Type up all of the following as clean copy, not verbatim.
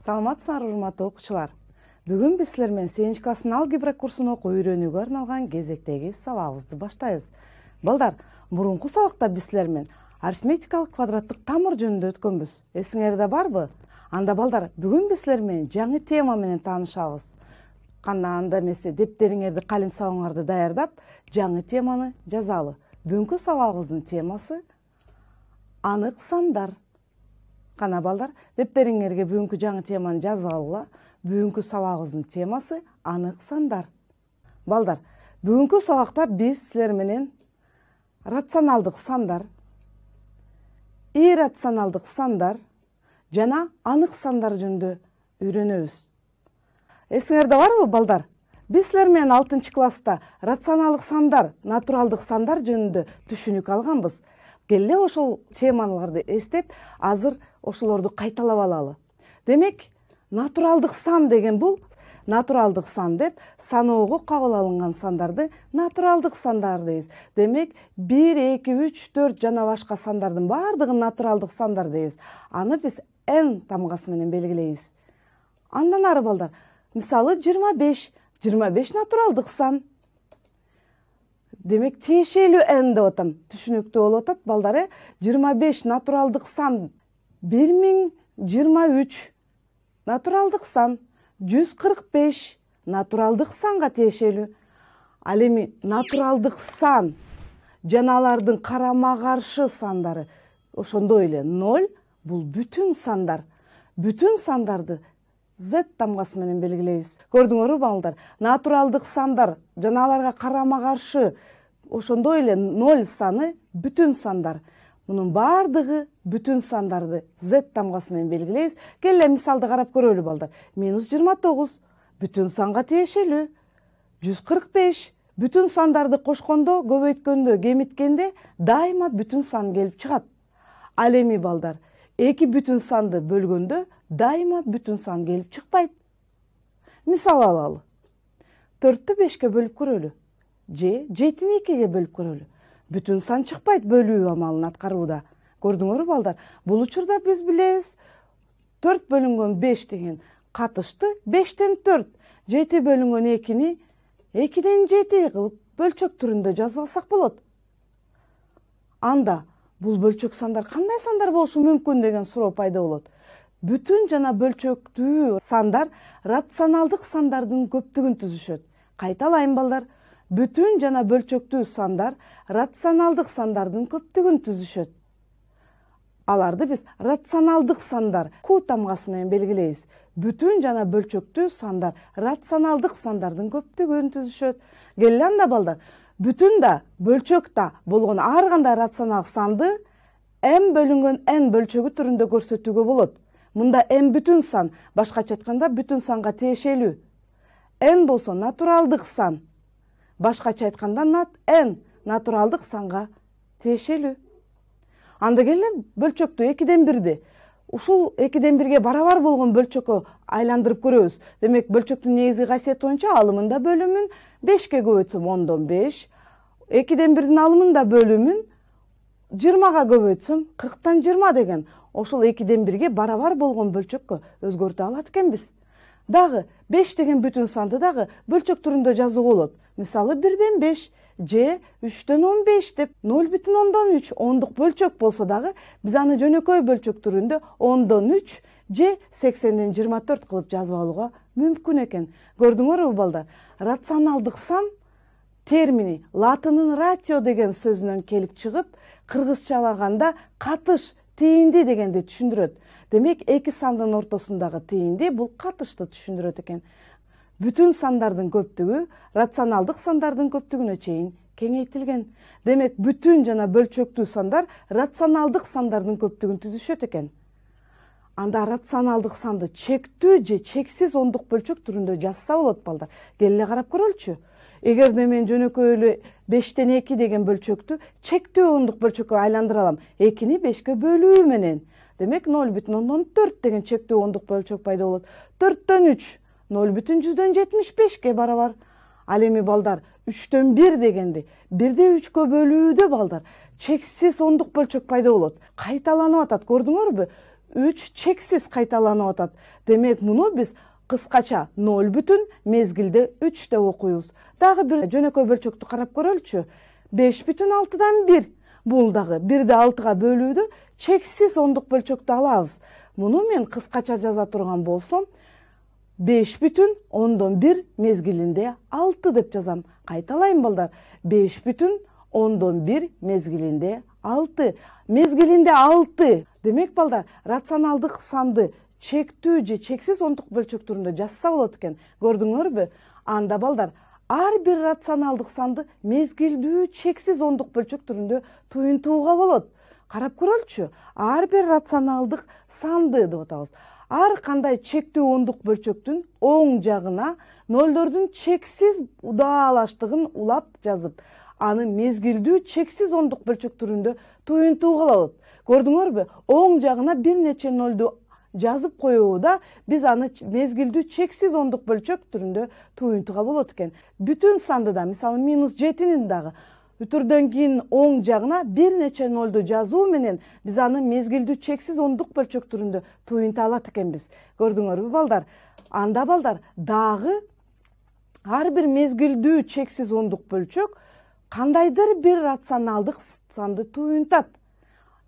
Саламатсыздар урматтуу окуучулар. Бүгүн биз силер менен 8 класстын алгебра курсун окуп үйрөнүүгө арналган кезектеги сабагыбызды баштайбыз. Балдар, мурунку сабакта биз силер менен арифметикалык квадраттык тамыр жөнүндө өткөнбүз. Эсиңерде барбы? Анда балдар, бүгүн биз силер менен жаңы тема менен таанышабыз. Анда эмесе дептериңерди, калем сабагыңарды даярдап, жаңы теманы жазалы. Бүгүнкү сабагыбыздын темасы анык сандар. Кана балдар, дептериңерге бүгүнкү жаңы теманы жазып алгыла. Бүгүнкү сабагыбыздын темасы анык сандар. Балдар, бүгүнкү сабакта биз силер менен рационалдык сандар, иррационалдык сандар жана анык сандар жөнүндө үйрөнөбүз. Эсиңерде барбы, балдар? Биз силер менен 6 класста рационалдык сандар, натуралдык сандар жөнүндө түшүнүк алганбыз. Келе ошол темаларды эстеп, азыр ошолорду кайталап алалы. Демек, натуралдык сан деген бул натуралдык сан деп саноого кабыл алынган сандарды натуралдык сандар дейбиз. Демек, 1, 2, 3, 4 жана башка сандардын баардыгын натуралдык сандар дейбиз. Аны биз n тамгасы менен белгилейбиз. Андан ары балдар, мисалы 25 натуралдык сан. Демек, тиешелүү n деп атам. Түшүнүктүү болуп атат, балдар. 25 натуралдык сан, 1023 натуралдык сан, 145 натуралдык санга тиешелүү. Ал эми натуралдык сан жана алардын карама каршы сандары, ошондой эле 0 бул бүтүн сандар. Бүтүн сандарды z тамгасы менен белгилейбиз. Көрдүңөрбү балдар? Натуралдык сандар жана аларга карама каршы ошондой эле 0 саны бүтүн сандар. Мунун баардыгы бүтүн сандарды z тамгасы менен белгилейбиз. Келе мисалды карап көрөлү, балдар. -29 бүтүн санга тиешелүү. 145 бүтүн сандарды кошкондо, көбөйткөндө, кемиткенде дайыма бүтүн сан келип чыгат. Ал эми балдар, 2 бүтүн санды бөлгөндө дайыма бүтүн сан келип чыкпайт. Мисал алалы. 4-тү 5-ке бөлүп көрөлү. Же 7-ни 2-ге бөлүп көрөлү. Бүтүн сан чыкпайт бөлүү амалын аткарууда. Көрдүңөрбү, балдар? Бул учурда биз билебиз, 4 бөлүнгөн 5 деген катышты 5тен 4, 7 бөлүнгөн 2-ни 2ден 7 кылып бөлчөк түрүндө жазып алсак болот. Анда бул бөлчөк сандар кандай сандар болушу мүмкүн деген суроо пайда болот. Бүтүн жана бөлчөктүү сандар рационалдык сандардын көптүгүн түзүшөт. Кайталайм, балдар. Бүтүн жана бөлчөктүү сандар рационалдык сандардын көптүгүн түзүшөт. Аларды биз рационалдык сандар q тамгасы менен белгилейбиз. Бүтүн жана бөлчөктүү сандар рационалдык сандардын көптүгүн түзүшөт. Келе анда, балдар, бүтүн да бөлчөк да болгон ар кандай рационалдык санды m бөлүнгөн n бөлчөгү түрүндө көрсөтүүгө болот. Мында m бүтүн сан, башкача айтканда бүтүн санга тиешелүү. N болсо натуралдык сан, башкача айтканда n натуралдык санга тиешелүү. Анда келе бөлчөктү 2ден 1ди ушул 2ден 1ге барабар болгон бөлчөккө айландырып көрөбүз. Демек, бөлчөктүн негизги касиети боюнча алымында бөлүмүн 5ке көбөйтсөм 10дон 5, 2ден 1дин алымында бөлүмүн 20га көбөйтсөм 40тан 20 деген ошол 2ден 1ге барабар болгон бөлчөккө өзгөртө алат экенбиз. Дагы 5 деген бүтүн санды дагы бөлчөк түрүндө жазууга болот. Мисалы 1ден 5 же 3дөн 15 деп 0,3 ондук бөлчөк болсо дагы биз аны жөнөкөй бөлчөк түрүндө 10дон 3 же 80ден 24 кылып жазып алууга мүмкүн экен. Көрдүңөрбү, балдар? Рационалдык сан термини латындын ратио деген сөзүнөн келип чыгып, кыргызчалаганда катыш, тиинди дегенди түшүндүрөт. Демек, эки сандын ортосундагы тиинди бул катышты түшүндүрөт экен. Бүтүн сандардын көптүгү рационалдык сандардын көптүгүнө чейин кеңейтилген. Демек, бүтүн жана бөлчөктүү сандар рационалдык сандардын көптүгүн түзүшөт экен. Анда рационалдык санды чектүү же чексиз ондук бөлчөк түрүндө жазса болот, балдар. Келе карап көрөлүчү. Эгерде мен жөнөкөй эле 5тен 2 деген бөлчөктү чектүү ондук бөлчөккө айландыра алам, 2-ни 5ке бөлүү менен. Демек, 0,4 деген чектүү ондук бөлчөк пайда болот. 4төн 3 0,175ке барабар. Ал эми, балдар, 3төн 1 дегенди 1де 3кө бөлүүдө, балдар, чексиз ондук бөлчөк пайда болот. Кайталанып атат, көрдүңөрбү? 3 чексиз кайталанып атат. Демек муну биз кыскача 0,3 мезгилде 3 деп окуйбуз. Дагы бир жөнөкөй бөлчөктү карап көрөлүчү. 5,6-дан 1. Бул дагы 1-ди 6-га бөлүүдө чексиз ондук бөлчөктү алабыз. Муну мен кыскача жаза турган болсом 5,1 мезгилинде 6 деп жазам. Кайталайм балдар. 5,1 мезгилинде 6. Мезгилинде 6. Демек балдар, рационалдык санды чектүү же чексиз ондук бөлчөк түрүндө жазса болот экен. Көрдүңөрбү? Анда балдар, ар бир рационалдык санды мезгилдүү чексиз ондук бөлчөк түрүндө туюнтууга болот. Карап көрөлүчү. Ар бир рационалдык санды деп атабыз. Ар кандай чектүү ондук бөлчөктүн оң жагына нөлдөрдүн чексиз удаалаштыгын улап жазып, аны мезгилдүү чексиз ондук бөлчөк түрүндө туюнтууга болот. Көрдүңөрбү? Оң жагына бир нече нөлдү жазып коюуда биз аны мезгилдүү чексиз ондук бөлчөк түрүндө туюнтууга болот экен. Бүтүн санды да, мисалы -7-нин дагы үтүрдөн кийин оң жагына бир нече нөлдү жазуу менен биз аны мезгилдүү чексиз ондук бөлчөк түрүндө туюнта алат экенбиз. Көрдүңөрбү балдар? Анда балдар дагы ар бир мезгилдүү чексиз ондук бөлчөк кандайдыр бир рационалдык санды туюнтат.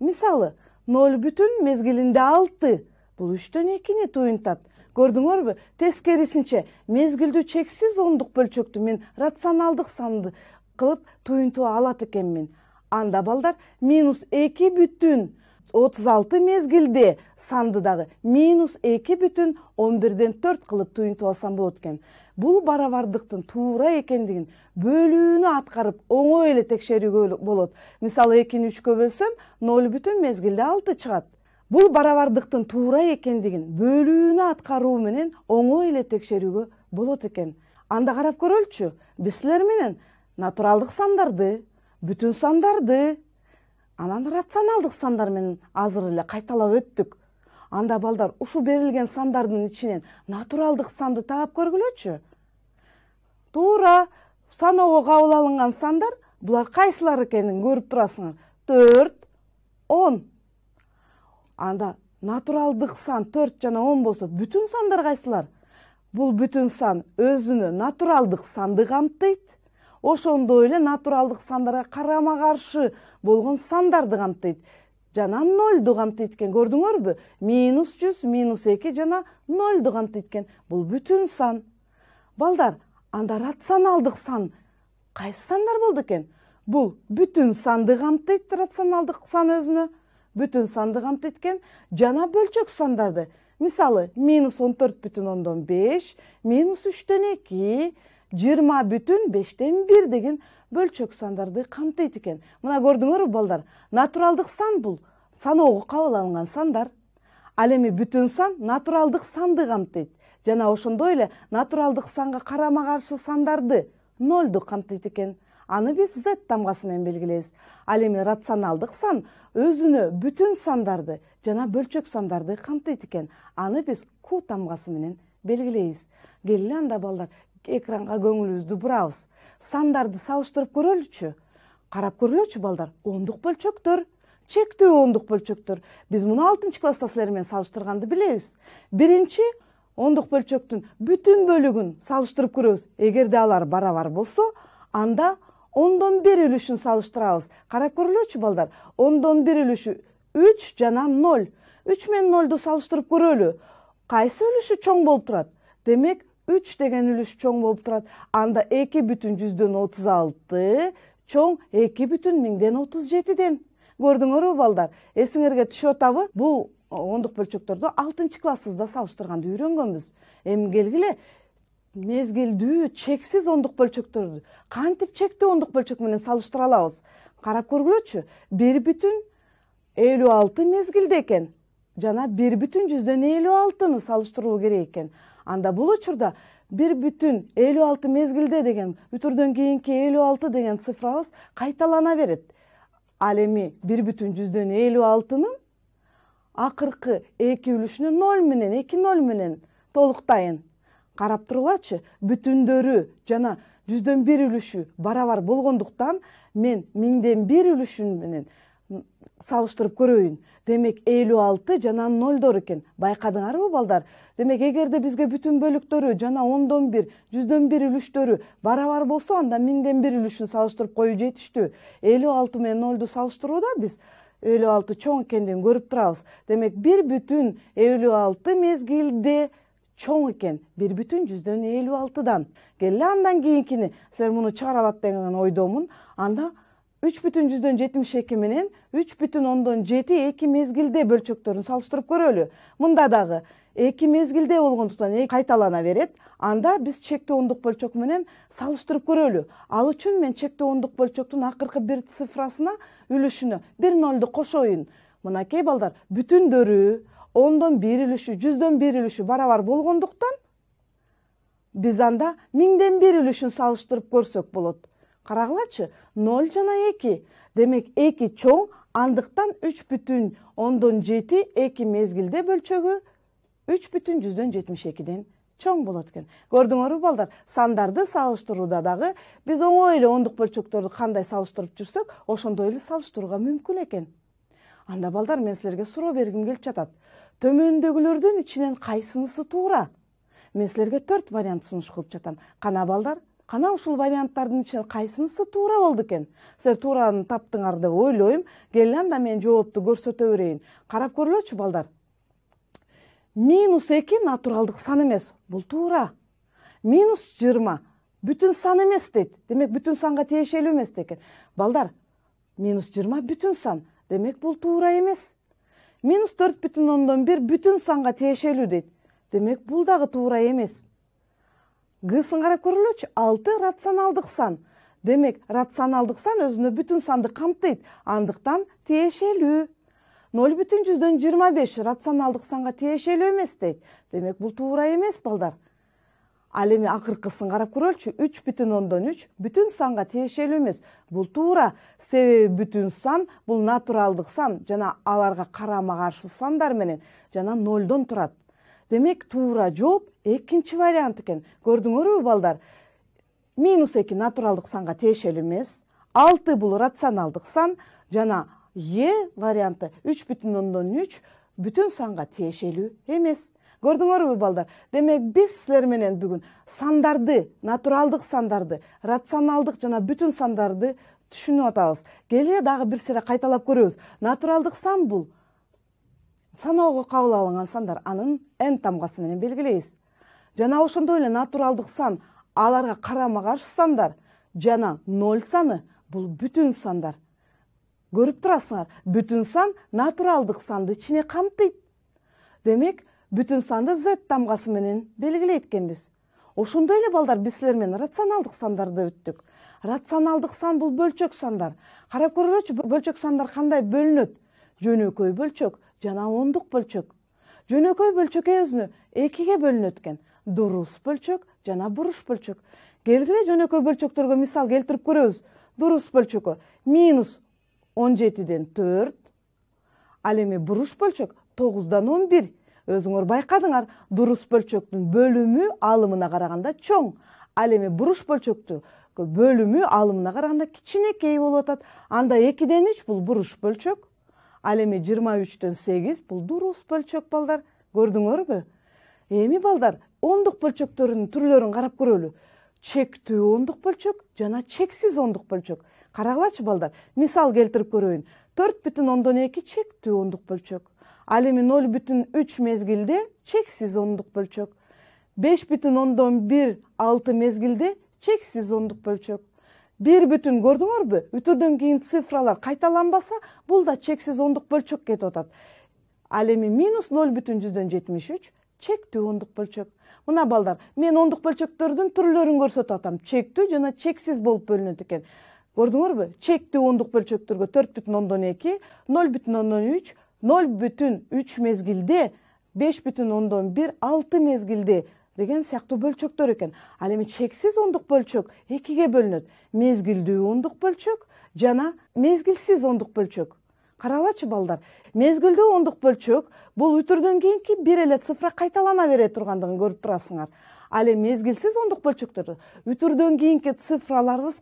Мисалы 0,1 мезгилинде 6. Бул 3/2-ни туюнтат. Көрдүңөрбү? Тескерисинче мезгилдүү чексиз ондук бөлчөктү мен рационалдык санды кылып туюнтуа алат экенмин. Анда балдар -2,36 мезгилде санды дагы -2,11-ден 4 кылып туюнтуп алсам болот экен. Бул барабардыктын туура экендигин бөлүүнү аткарып оңой эле текшерүүгө болот. Мисалы 2-ни 3-кө бөлсөм 0,1 мезгилде 6 чыгат. Бул барабардыктын туура экендигин бөлүүнү аткаруу менен оңой эле текшерүүгө болот экен. Анда карап көрөлүчү. Биз силер менен натуралдык сандарды, бүтүн сандарды, анан рационалдык сандар менен азыр эле кайталап өттүк. Анда балдар, ушу берилген сандардын ичинен натуралдык санды таап көргүлөчү. Туура саноого кабыл алынган сандар булар кайсылар экенин көрүп турасыңар. 4, 10. Анда натуралдык сан 4 жана 10 болсо, бүтүн сандар кайсылар? Бул бүтүн сан өзүнө натуралдык санды камтыйт. Ошондой эле натуралдык сандарга карама каршы болгон сандарды камтыйт. Жана 0ду камтыйт экен. Көрдүңөрбү? -100, -2 жана 0ду камтыйт экен. Бул бүтүн сан. Балдар, анда рационалдык сан кайсы сандар болду экен? Бул бүтүн санды камтыйт, рационалдык сан өзүнө бүтүн санды камтыйт экен. Жана бөлчөк сандарды. Мисалы, -14,5, -3/2, 20,5/1 деген бөлчөк сандарды камтыйт экен. Мына көрдүңөрбү балдар? Натуралдык сан бул саноого кабыл алынган сандар. Ал эми бүтүн сан натуралдык санды камтыйт. Жана ошондой эле натуралдык санга карама каршы сандарды 0ду камтыйт экен. Аны биз Z тамгасы менен белгилейбиз. Ал эми рационалдык сан өзүнө бүтүн сандарды жана бөлчөк сандарды камтыйт экен. Аны биз Q тамгасы менен белгилейбиз. Келли анда балдар, экранга көңүлүбүздү бурабыз. Сандарды салыштырып көрөлүчү. Карап көрөлүчү балдар. Ондук бөлчөктөр, чектүү ондук бөлчөктөр. Биз муну 6-класста силер менен салыштырганды билебиз. Биринчи ондук бөлчөктүн бүтүн бөлүгүн салыштырып көрөбүз. Эгерде алар барабар болсо, анда 1/10 үлүшүн салыштырабыз. Карап көрөлүчү балдар. 1/10 үлүшү 3 жана 0. 3 менен 0ду салыштырып көрөлү. Кайсы үлүшү чоң болуп турат? Демек 3 деген үлүш чоң болуп турат. Анда 2/136 чоң 2/1037. Көрдүңөрбү балдар? Эсиңерге түшүп атабы? Бул ондук бөлчөктөрдү 6-классыбызда салыштырганды үйрөнгөнбүз. Эми келгиле мезгилдүү чексиз ондук бөлчөктөрдү кантип чектүү ондук бөлчөк менен салыштыра алабыз? Карап көргүлөчү. 1/56 мезгилде экен. Жана 1/56-ны салыштыруу керек экен. Анда бул учурда 1/56 мезгилде деген бүтүрдөн кийинки 56 деген цифрабыз кайталана берет. Ал эми 1/56-нын акыркы 2 үлүшүнө 0 менен 2 0 менен толуктайын. Карап тургулачы, бүтүндөрү жана 1/1 үлүшү барабар болгондуктан мен 1000ден 1 үлүшүн менен салыштырып көрөйүн. Демек 56 жана 0 экен. Байкадыңарбы балдар? Демек эгерде бизге бүтүн бөлүктөрү жана 10/1, 100/1 үлүштөрү барабар болсо, анда 1000/1 үлүшүн салыштырып коюу жетиштүү. 56 менен 0ду салыштырууда биз 56 чоң экендигин көрүп турабыз. Демек 1,56 мезгилде чоң экен. 1,56дан. Келе андан кийинкини силер муну чыгара алат деген ойдомун. Анда 3,72 менен 3,7 эки мезгилде бөлчөктөрүн салыштырып көрөлү. Мында дагы эки мезгилде болгондуктан кайталана берет. Анда биз чектүү ондук бөлчөк менен салыштырып көрөлү. Ал үчүн мен чектүү ондук бөлчөктүн акыркы бир цифрасына үлүшүнө 1 0ду кошоюн. Мынакей балдар, бүтүндөрү 10/1 үлүшү, 100/1 үлүшү барабар болгондуктан биз анда 1000/1 үлүшүн салыштырып көрсөк болот. Карагылачы, 0 жана 2. Демек 2 чоң, андыктан 3,7 эки мезгилде бөлчөгү 3,72ден чоң болот экен. Көрдүңөрбү балдар, сандарды салыштырууда дагы биз оңой эле ондук бөлчөктөрдү кандай салыштырып жүрсөк, ошондой эле салыштырууга мүмкүн экен. Анда балдар, мен силерге суроо бергим келип жатат. Төмөндөгүлөрдүн ичинен кайсынысы туура? Мен силерге 4 вариант сунуш кылып жатам. Кана балдар, кана ушул варианттардын ичинен кайсынысы туура болду экен? Силер туураны таптыңар деп ойлойм. Келе анда мен жоопту көрсөтө берейин. Карап көрүлөчү балдар. -2 натуралдык сан эмес. Бул туура. -20 бүтүн сан эмес дейт. Демек бүтүн санга тиешелүү эмес экен. Балдар, -20 бүтүн сан. Демек бул туура эмес. -4,1 бүтүн санга тиешелүү дейт. Демек бул дагы туура эмес. Гысын карап көрүлөчү. 6 рационалдык сан. Демек рационалдык сан өзүнө бүтүн санды камтыйт. Андыктан тиешелүү. 0,25 рационалдык санга тиешелүү эмес дейт. Демек бул туура эмес балдар. Ал эми акыркысын карап көрөлчү. 3,3 бүтүн санга тиешелүү эмес. Бул туура. Себеби бүтүн сан бул натуралдык сан жана аларга карама каршы сандар менен жана 0дон турат. Демек туура жооп экинчи вариант экен. Көрдүңөрбү балдар? -2 натуралдык санга тиешелүү эмес. 6 бул рационалдык сан жана варианты 3,3 бүтүн санга тиешелүү эмес. Көрдүңөрбү балдар? Демек биз силер менен бүгүн сандарды, натуралдык сандарды, рационалдык жана бүтүн сандарды түшүнүп атабыз. Келе дагы бир сыйра кайталап көрөбүз. Натуралдык сан бул саноого кабыл алынган сандар, анын n тамгасы менен белгилейбиз. Жана ошондой эле натуралдык сан аларга карама каршы сандар жана 0 саны бул бүтүн сандар. Көрүп турасыңар, бүтүн сан натуралдык санды ичине камтыйт. Демек бүтүн санды z тамгасы менен белгилейт экенбиз. Ошондой эле балдар, биз силер менен рационалдык сандарды өттүк. Рационалдык сан бул бөлчөк сандар. Карап көрөлөчү, бөлчөк сандар кандай бөлүнөт? Жөнөкөй бөлчөк жана ондук бөлчөк. Жөнөкөй бөлчөк өзүнө 2ге бөлүнөт экен. Дурус бөлчөк жана буруш бөлчөк. Келгиле жөнөкөй бөлчөктөргө мисал келтирип көрөбүз. Дурус бөлчөккө -17ден 4. Ал эми буруш бөлчөк 9дан 11. Өзүңөр байкадыңар, дурус бөлчөктүн бөлүмү алымына караганда чоң. Ал эми буруш бөлчөктү бөлүмү алымына караганда кичинекей болуп атат. Анда 2ден 3 бул буруш бөлчөк. Ал эми 23дөн 8 бул дурус бөлчөк балдар. Көрдүңөрбү? Эми балдар, ондук бөлчөктөрүнүн түрлөрүн карап көрөлү. Чектүү ондук бөлчөк жана чексиз ондук бөлчөк. Карагылачы балдар, мисал келтирип көрөйүн. 4,2 чектүү ондук бөлчөк. Ал эми 0,3 мезгилде чексиз ондук бөлчөк. 5,6 мезгилде чексиз ондук бөлчөк. 1 бүтүн, көрдүңөрбү? Үтүрдөн кийин цифралар кайталанбаса, бул да чексиз ондук бөлчөк кетип атат. Ал эми -0,173 чектүү ондук бөлчөк. Мына балдар, мен ондук бөлчөктөрдүн түрлөрүн көрсөтүп атам. Чектүү жана чексиз болуп бөлүнөт экен. Көрдүңөрбү? Чектүү ондук бөлчөктөргө 4,2, 0,3, 0,3 мезгилде, 5,1, 6 мезгилде деген сыяктуу бөлчөктөр экен. Ал эми чексиз ондук бөлчөк 2ге бөлүнөт. Мезгилдүү ондук бөлчөк жана мезгилсиз ондук бөлчөк. Каралачы балдар, мезгилдүү ондук бөлчөк бул үтүрдөн кийинки бир эле цифра кайталана бере тургандыгын көрүп турасыңар. Ал эми мезгилсиз ондук бөлчөктөрдө үтүрдөн кийинки цифраларыбыз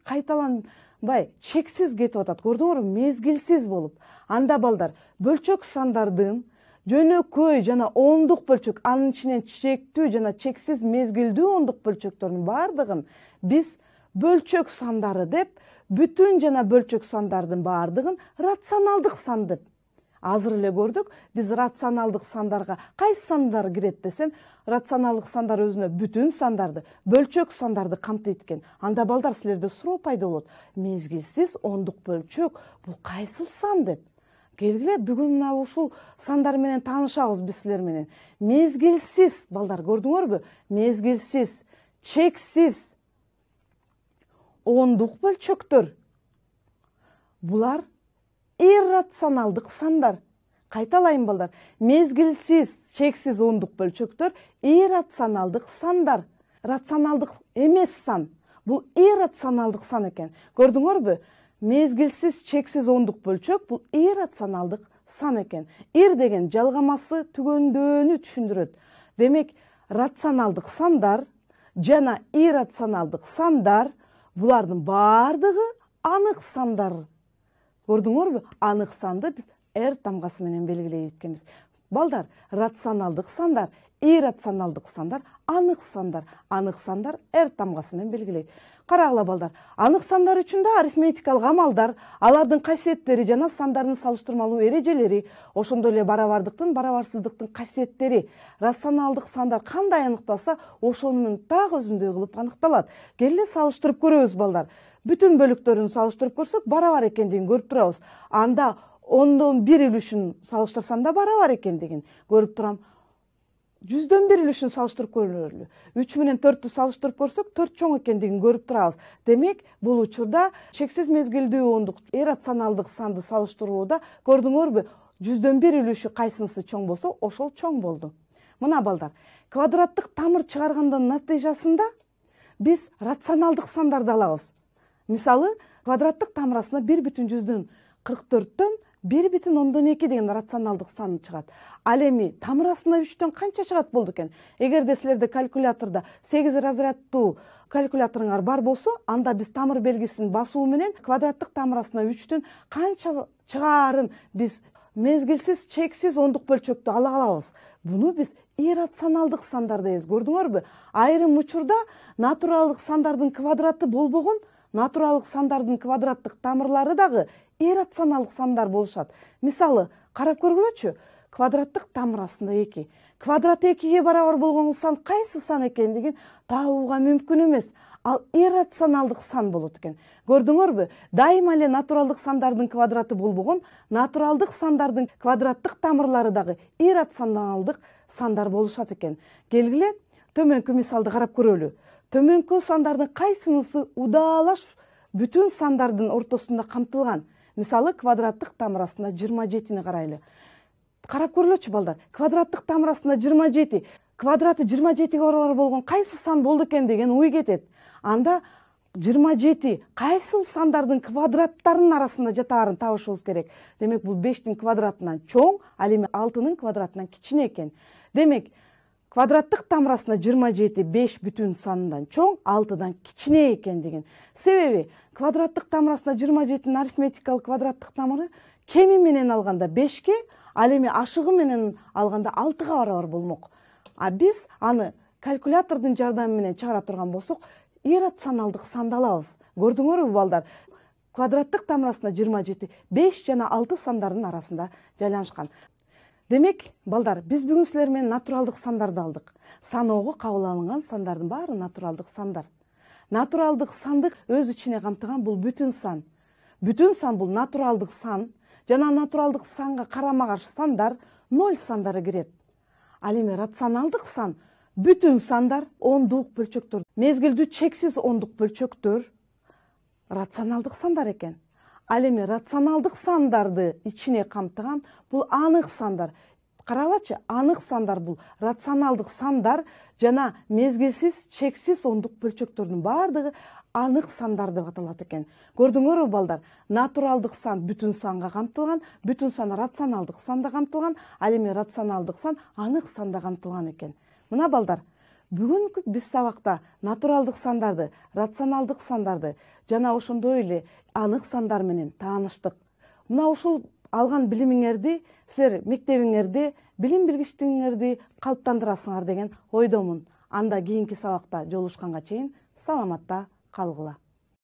чексиз кетип атат, көрдүңөрбү, мезгилсиз болуп. Анда балдар бөлчөк сандардын жөнөкөй жана ондук бөлчөк, анын ичинен чектүү жана чексиз мезгилдүү ондук бөлчөктөрдүн баардыгын биз бөлчөк сандары деп, бүтүн жана бөлчөк сандардын баардыгын рационалдык сан деп. Азыр эле көрдүк, биз рационалдык сандарга кайсы сандар кирет десем, рационалдык сандар өзүнө бүтүн сандарды, бөлчөк сандарды камтыйт экен. Анда балдар силерде суроо пайда болот. Мезгилсиз ондук бөлчөк бул кайсыл сан деп. Келгиле бүгүн мына ушул сандар менен таанышабыз биз силер менен. Мезгилсиз балдар, көрдүңөрбү? Мезгилсиз, чексиз ондук бөлчөктөр. Булар иррационалдык сандар. Кайталайын балдар. Мезгилсиз, чексиз ондук бөлчөктөр иррационалдык сандар. Рационалдык эмес сан. Бул иррационалдык сан экен. Көрдүңөрбү? Мезгилсиз, чексиз ондук бөлчөк бул иррационалдык сан экен. Ир деген жалгамасы түгөндөөнү түшүндүрөт. Демек, рационалдык сандар жана иррационалдык сандар булардын баардыгы анык сандар. Көрдүңөрбү? Анык санды биз R тамгасы менен белгилей эткенбиз. Балдар, рационалдык сандар, иррационалдык сандар, анык сандар. Анык сандар R тамгасы менен белгилейт. Карагыла балдар, анык сандар үчүн да арифметикалык амалдар, алардын касиеттери жана сандардын салыштырмалуу эрежелери, ошондой эле барабардыктын, барабарсыздыктын касиеттери, рационалдык сандар кандай аныкталса, ошонун так өзүндөй кылып аныкталат. Келе салыштырып көрөбүз балдар. Бүтүн бөлүктөрүн салыштырып көрсөк, барабар экендигин көрүп турабыз. Анда 1/10 үлүшүн салыштырсам да барабар экендигин көрүп турам. 100/1 үлүшүн салыштырып көрөлү. 3 менен 4-тү салыштырып көрсөк, 4 чоң экендигин көрүп турабыз. Демек, бул учурда чексиз мезгилдүү ондук иррационалдык санды салыштырууда көрдүңөрбү, 100/1 үлүшү кайсынысы чоң болсо, ошол чоң болду. Мына балдар, квадраттык тамыр чыгаргандын натыйжасында биз рационалдык сандарды алабыз. Мисалы, квадраттык тамырасына 1/144-төн 1/2 деген рационалдык сан чыгат. Ал эми тамырасына 3-төн канча чыгат болду экен? Эгерде силерде калькулятордо 8 разряддуу калькуляторуңар бар болсо, анда биз тамыр белгисин басуу менен квадраттык тамырасына 3-төн канча чыгаарын биз мезгилсиз, чексиз ондук бөлчөктү ала алабыз. Буну биз иррационалдык сандар дейбиз. Көрдүңөрбү? Айрым учурда натуралдык сандардын квадраты болбогон, натуралдык сандардын квадраттык тамырлары дагы иррационалдык сандар болушат. Мисалы, карап көргүлөчү. Квадраттык тамырасында 2. Квадрат 2-ге барабар болгон сан кайсы сан экендигин табууга мүмкүн эмес. Ал иррационалдык сан болот экен. Көрдүңөрбү? Дайыма эле натуралдык сандардын квадраты болбогон, натуралдык сандардын квадраттык тамырлары дагы иррационалдык сандар болушат экен. Келгиле, төмөнкү мисалды карап көрөлү. Төмөнкү сандардын кайсынысы удаалаш бүтүн сандардын ортосунда камтылган? Мисалы, квадраттык тамырасында 27-ни карайлы. Карап көрүлөчү балдар. Квадраттык тамырасында 27, квадраты 27-ге барабар болгон кайсы сан болду экен деген ой кетет. Анда 27 кайсыл сандардын квадраттарынын арасында жатаарын табышыбыз керек. Демек, бул 5-тин квадратынан чоң, ал эми 6-нын квадратынан кичине экен. Демек, квадраттык тамырасына 27 5 бүтүн санынан чоң, 6-дан кичине экендигин. Себеби, квадраттык тамырасына 27-нин арифметикалык квадраттык тамыры кеми менен алганда 5-ке, ал эми ашыгы менен алганда 6-га барабар болмок. А биз аны калькулятордун жардамы менен чыгара турган болсок, иррационалдык санды алабыз. Көрдүңөрбү балдар? Квадраттык тамырасына 27 5 жана 6 сандардын арасында жайланышкан. Демек, балдар, биз бүгүн силер менен натуралдык сандарды алдык. Саноого кабыл алынган сандардын баары натуралдык сандар. Натуралдык санды өз ичине камтыган бул бүтүн сан. Бүтүн сан бул натуралдык сан жана натуралдык санга карама-каршы сандар 0 сандары кирет. Ал эми рационалдык сан бүтүн сандар, ондук бөлчөктөр, мезгилдүү чексиз ондук бөлчөктөр рационалдык сандар экен. Ал эми рационалдык сандарды ичине камтыган бул анык сандар. Карагылачы, анык сандар бул рационалдык сандар жана мезгилсиз, чексиз ондук бөлчөктөрдүн баардыгы анык сандар деп аталат экен. Көрдүңөрбү балдар? Натуралдык сан бүтүн санга камтылган, бүтүн сан рационалдык санда камтылган, ал эми рационалдык сан анык санда камтылган экен. Мына балдар, Бүгүнкү биз сабакта натуралдык сандарды, рационалдык сандарды жана ошондой эле анык сандар менен тааныштык. Мына ушул алган билимиңерди силер мектебиңерде билим билгичтигиңерди калыптандырасыңар деген ойдомун. Анда кийинки сабакта жолугушканга чейин саламатта калгыла.